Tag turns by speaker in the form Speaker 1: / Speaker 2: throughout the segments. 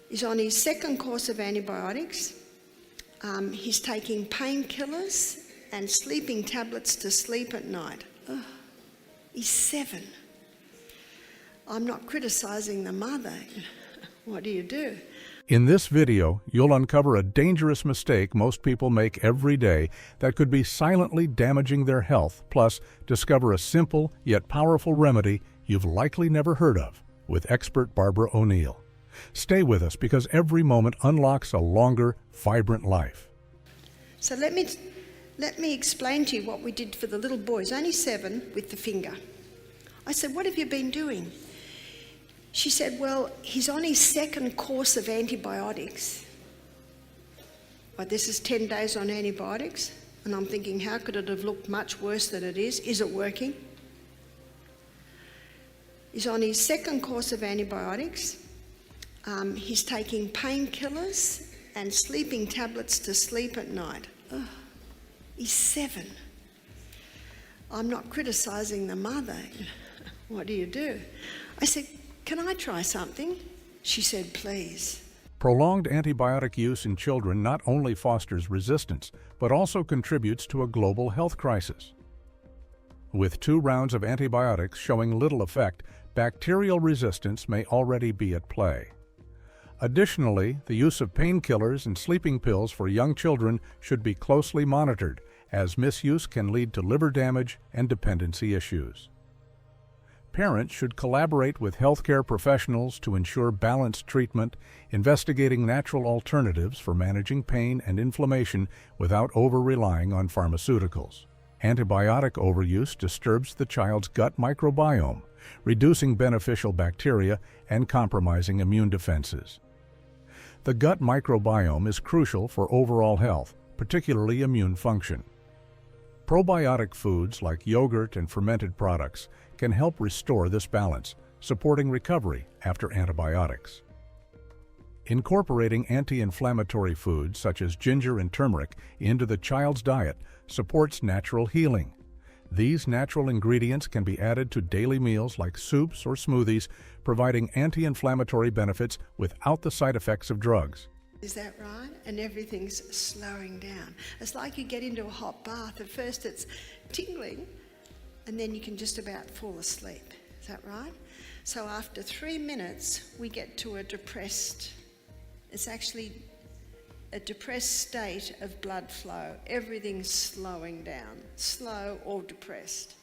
Speaker 1: He's on his second course of antibiotics. He's taking painkillers and sleeping tablets to sleep at night. Oh, he's 7. I'm not criticising the mother. What do you do?
Speaker 2: In this video, you'll uncover a dangerous mistake most people make every day that could be silently damaging their health, plus discover a simple yet powerful remedy you've likely never heard of with expert Barbara O'Neill. Stay with us because every moment unlocks a longer, vibrant life.
Speaker 1: So let me explain to you what we did for the little boy. He's only 7 with the finger. I said, "What have you been doing?" She said, "Well, he's on his second course of antibiotics." But this is 10 days on antibiotics. And I'm thinking, how could it have looked much worse than it is? Is it working? He's on his second course of antibiotics. He's taking painkillers and sleeping tablets to sleep at night. Oh, he's 7. I'm not criticising the mother. What do you do? I said, "Can I try something?" She said, "Please."
Speaker 2: Prolonged antibiotic use in children not only fosters resistance, but also contributes to a global health crisis. With 2 rounds of antibiotics showing little effect, bacterial resistance may already be at play. Additionally, the use of painkillers and sleeping pills for young children should be closely monitored, as misuse can lead to liver damage and dependency issues. Parents should collaborate with healthcare professionals to ensure balanced treatment, investigating natural alternatives for managing pain and inflammation without over-relying on pharmaceuticals. Antibiotic overuse disturbs the child's gut microbiome, reducing beneficial bacteria and compromising immune defenses. The gut microbiome is crucial for overall health, particularly immune function. Probiotic foods like yogurt and fermented products can help restore this balance, supporting recovery after antibiotics. Incorporating anti-inflammatory foods such as ginger and turmeric into the child's diet supports natural healing. These natural ingredients can be added to daily meals like soups or smoothies, providing anti-inflammatory benefits without the side effects of drugs.
Speaker 1: Is that right? And everything's slowing down. It's like you get into a hot bath. At first it's tingling, and then you can just about fall asleep. Is that right? So after 3 minutes, we get to it's actually a depressed state of blood flow. Everything's slowing down, slow or depressed.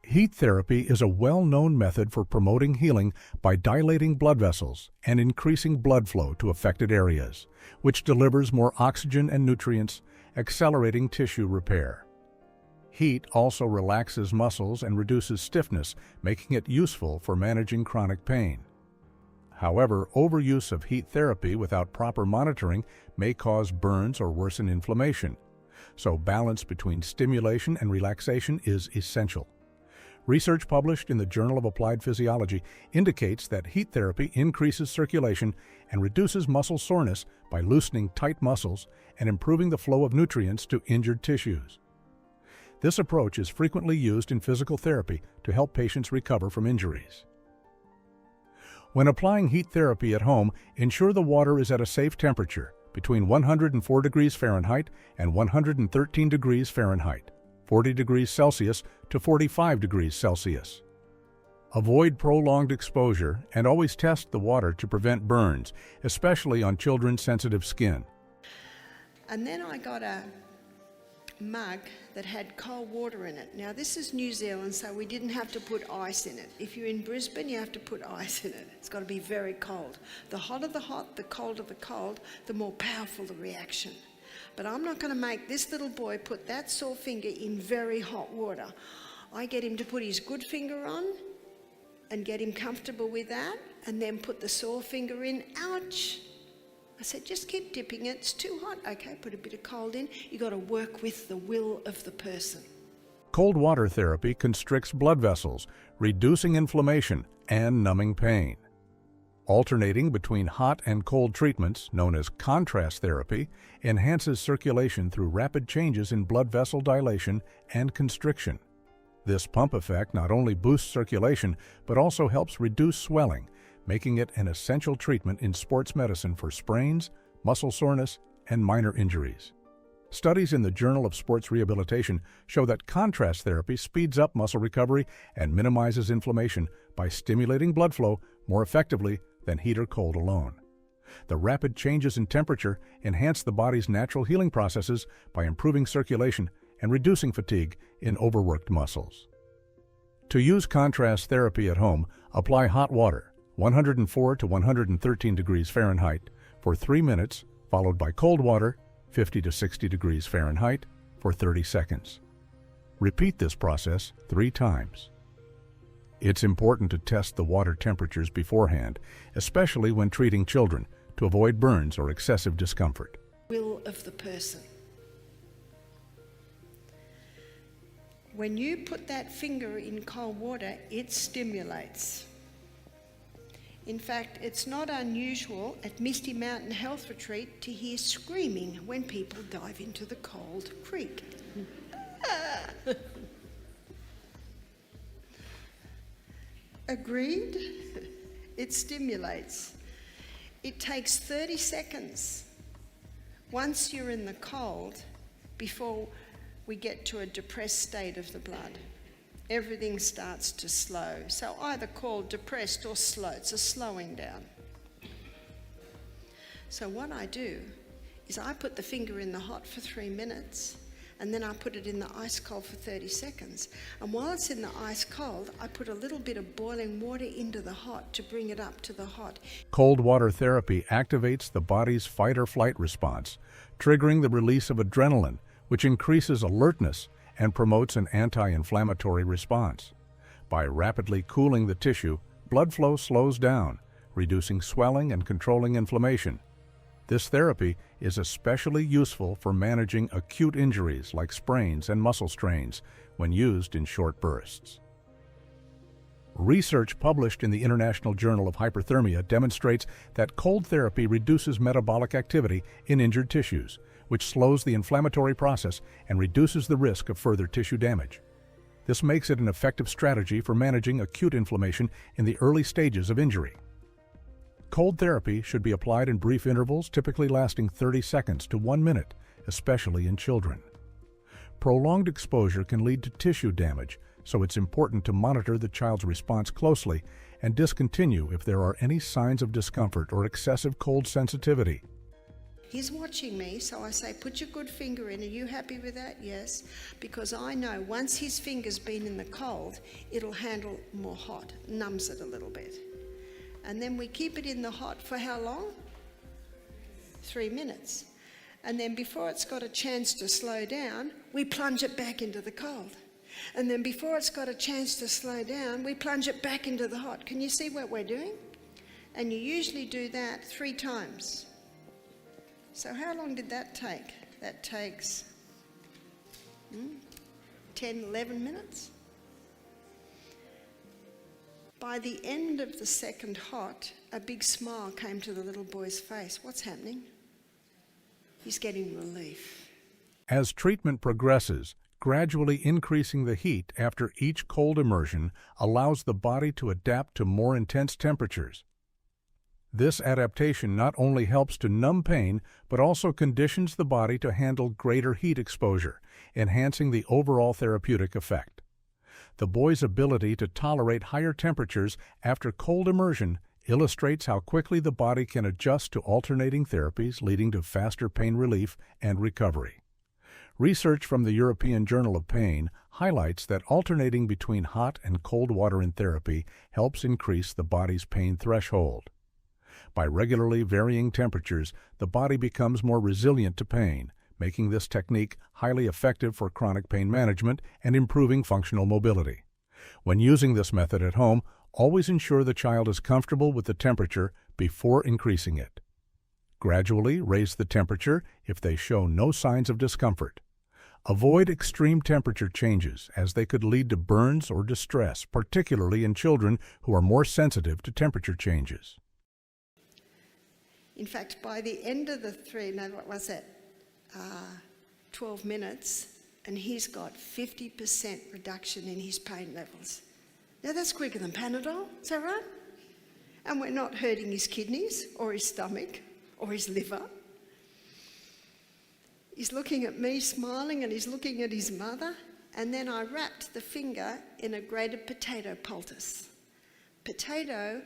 Speaker 2: Heat therapy is a well-known method for promoting healing by dilating blood vessels and increasing blood flow to affected areas, which delivers more oxygen and nutrients, accelerating tissue repair. Heat also relaxes muscles and reduces stiffness, making it useful for managing chronic pain. However, overuse of heat therapy without proper monitoring may cause burns or worsen inflammation, so balance between stimulation and relaxation is essential. Research published in the Journal of Applied Physiology indicates that heat therapy increases circulation and reduces muscle soreness by loosening tight muscles and improving the flow of nutrients to injured tissues. This approach is frequently used in physical therapy to help patients recover from injuries. When applying heat therapy at home, ensure the water is at a safe temperature, between 104 degrees Fahrenheit and 113 degrees Fahrenheit, 40 degrees Celsius to 45 degrees Celsius. Avoid prolonged exposure and always test the water to prevent burns, especially on children's sensitive skin.
Speaker 1: And then I got a mug that had cold water in it. Now this is New Zealand, so we didn't have to put ice in it. If you're in Brisbane, you have to put ice in it. It's got to be very cold. The hotter the hot, the colder the cold, the more powerful the reaction. But I'm not going to make this little boy put that sore finger in very hot water. I get him to put his good finger on and get him comfortable with that, and then put the sore finger in. Ouch! I said, just keep dipping it. It's too hot. Okay, put a bit of cold in. You got to work with the will of the person.
Speaker 2: Cold water therapy constricts blood vessels, reducing inflammation and numbing pain. Alternating between hot and cold treatments, known as contrast therapy, enhances circulation through rapid changes in blood vessel dilation and constriction. This pump effect not only boosts circulation, but also helps reduce swelling, making it an essential treatment in sports medicine for sprains, muscle soreness, and minor injuries. Studies in the Journal of Sports Rehabilitation show that contrast therapy speeds up muscle recovery and minimizes inflammation by stimulating blood flow more effectively than heat or cold alone. The rapid changes in temperature enhance the body's natural healing processes by improving circulation and reducing fatigue in overworked muscles. To use contrast therapy at home, apply hot water, 104 to 113 degrees Fahrenheit, for 3 minutes, followed by cold water, 50 to 60 degrees Fahrenheit, for 30 seconds. Repeat this process 3 times. It's important to test the water temperatures beforehand, especially when treating children, to avoid burns or excessive discomfort.
Speaker 1: Will of the person. When you put that finger in cold water, it stimulates. In fact, it's not unusual at Misty Mountain Health Retreat to hear screaming when people dive into the cold creek. Agreed? It stimulates. It takes 30 seconds once you're in the cold before we get to a depressed state of the blood. Everything starts to slow. So either called depressed or slow. It's a slowing down. So what I do is I put the finger in the hot for 3 minutes, and then I put it in the ice cold for 30 seconds. And while it's in the ice cold, I put a little bit of boiling water into the hot to bring it up to the hot.
Speaker 2: Cold water therapy activates the body's fight or flight response, triggering the release of adrenaline, which increases alertness and promotes an anti-inflammatory response. By rapidly cooling the tissue, blood flow slows down, reducing swelling and controlling inflammation. This therapy is especially useful for managing acute injuries like sprains and muscle strains when used in short bursts. Research published in the International Journal of Hyperthermia demonstrates that cold therapy reduces metabolic activity in injured tissues, which slows the inflammatory process and reduces the risk of further tissue damage. This makes it an effective strategy for managing acute inflammation in the early stages of injury. Cold therapy should be applied in brief intervals, typically lasting 30 seconds to 1 minute, especially in children. Prolonged exposure can lead to tissue damage, so it's important to monitor the child's response closely and discontinue if there are any signs of discomfort or excessive cold sensitivity.
Speaker 1: He's watching me, so I say, put your good finger in. Are you happy with that? Yes. Because I know once his finger's been in the cold, it'll handle more hot, numbs it a little bit. And then we keep it in the hot for how long? 3 minutes. And then before it's got a chance to slow down, we plunge it back into the cold. And then before it's got a chance to slow down, we plunge it back into the hot. Can you see what we're doing? And you usually do that 3 times. So how long did that take? That takes 10, 11 minutes. By the end of the second hot, a big smile came to the little boy's face. What's happening? He's getting relief.
Speaker 2: As treatment progresses, gradually increasing the heat after each cold immersion allows the body to adapt to more intense temperatures. This adaptation not only helps to numb pain, but also conditions the body to handle greater heat exposure, enhancing the overall therapeutic effect. The boy's ability to tolerate higher temperatures after cold immersion illustrates how quickly the body can adjust to alternating therapies, leading to faster pain relief and recovery. Research from the European Journal of Pain highlights that alternating between hot and cold water in therapy helps increase the body's pain threshold. By regularly varying temperatures, the body becomes more resilient to pain, making this technique highly effective for chronic pain management and improving functional mobility. When using this method at home, always ensure the child is comfortable with the temperature before increasing it. Gradually raise the temperature if they show no signs of discomfort. Avoid extreme temperature changes, as they could lead to burns or distress, particularly in children who are more sensitive to temperature changes.
Speaker 1: In fact, by the end of the 12 minutes, and he's got 50% reduction in his pain levels. Now that's quicker than Panadol, is that right? And we're not hurting his kidneys or his stomach or his liver. He's looking at me smiling and he's looking at his mother. And then I wrapped the finger in a grated potato poultice. Potato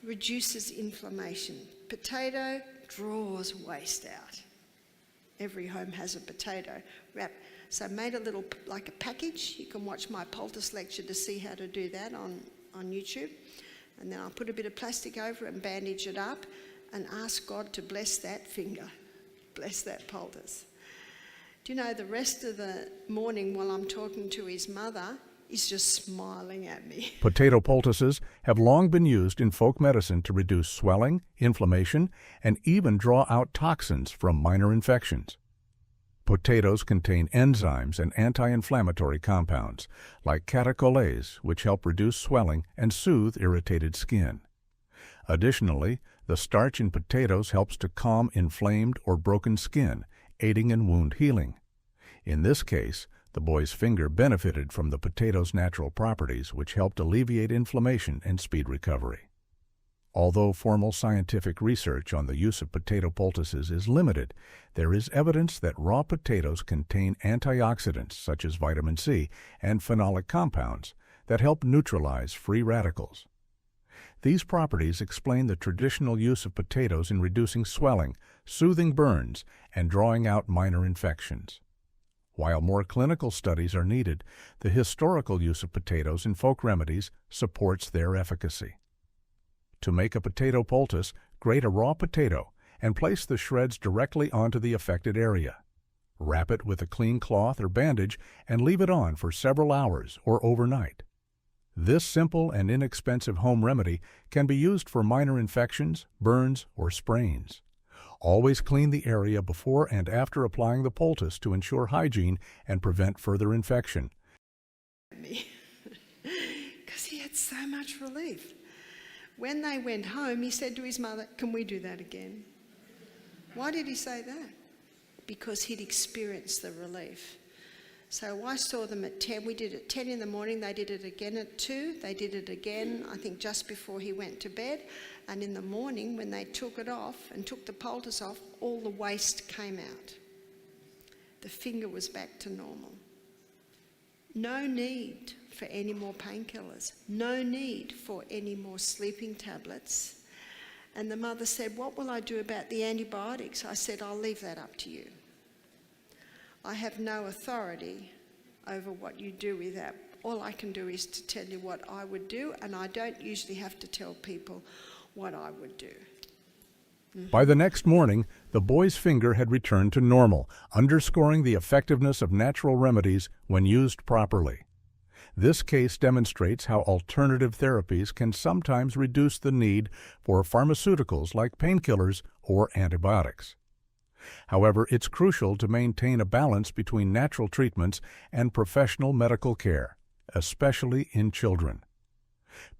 Speaker 1: reduces inflammation. Potato draws waste out. Every home has a potato wrap. So I made a little, like a package. You can watch my poultice lecture to see how to do that on YouTube. And then I'll put a bit of plastic over it and bandage it up and ask God to bless that finger, bless that poultice. Do you know, the rest of the morning while I'm talking to his mother, he's just smiling at me.
Speaker 2: Potato poultices have long been used in folk medicine to reduce swelling, inflammation, and even draw out toxins from minor infections. Potatoes contain enzymes and anti-inflammatory compounds, like catecholase, which help reduce swelling and soothe irritated skin. Additionally, the starch in potatoes helps to calm inflamed or broken skin, aiding in wound healing. In this case, the boy's finger benefited from the potato's natural properties, which helped alleviate inflammation and speed recovery. Although formal scientific research on the use of potato poultices is limited, there is evidence that raw potatoes contain antioxidants such as vitamin C and phenolic compounds that help neutralize free radicals. These properties explain the traditional use of potatoes in reducing swelling, soothing burns, and drawing out minor infections. While more clinical studies are needed, the historical use of potatoes in folk remedies supports their efficacy. To make a potato poultice, grate a raw potato and place the shreds directly onto the affected area. Wrap it with a clean cloth or bandage and leave it on for several hours or overnight. This simple and inexpensive home remedy can be used for minor infections, burns, or sprains. Always clean the area before and after applying the poultice to ensure hygiene and prevent further infection.
Speaker 1: Because he had so much relief. When they went home, he said to his mother, "Can we do that again?" Why did he say that? Because he'd experienced the relief. So I saw them at 10. We did it at 10 in the morning. They did it again at 2. They did it again, I think, just before he went to bed. And in the morning, when they took it off and took the poultice off, all the waste came out. The finger was back to normal. No need for any more painkillers. No need for any more sleeping tablets. And the mother said, "What will I do about the antibiotics?" I said, "I'll leave that up to you. I have no authority over what you do with that. All I can do is to tell you what I would do, and I don't usually have to tell people what I would do."
Speaker 2: By the next morning, the boy's finger had returned to normal, underscoring the effectiveness of natural remedies when used properly. This case demonstrates how alternative therapies can sometimes reduce the need for pharmaceuticals like painkillers or antibiotics. However, it's crucial to maintain a balance between natural treatments and professional medical care, especially in children.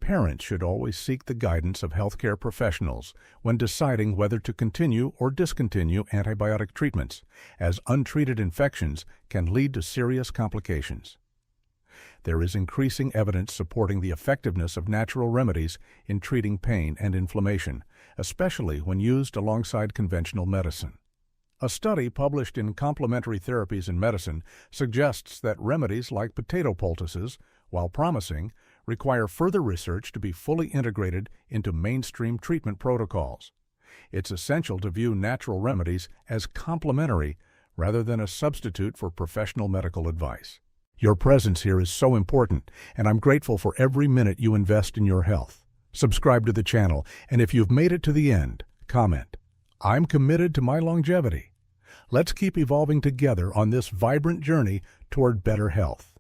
Speaker 2: Parents should always seek the guidance of healthcare professionals when deciding whether to continue or discontinue antibiotic treatments, as untreated infections can lead to serious complications. There is increasing evidence supporting the effectiveness of natural remedies in treating pain and inflammation, especially when used alongside conventional medicine. A study published in Complementary Therapies in Medicine suggests that remedies like potato poultices, while promising, require further research to be fully integrated into mainstream treatment protocols. It's essential to view natural remedies as complementary rather than a substitute for professional medical advice. Your presence here is so important, and I'm grateful for every minute you invest in your health. Subscribe to the channel, and if you've made it to the end, comment. I'm committed to my longevity. Let's keep evolving together on this vibrant journey toward better health.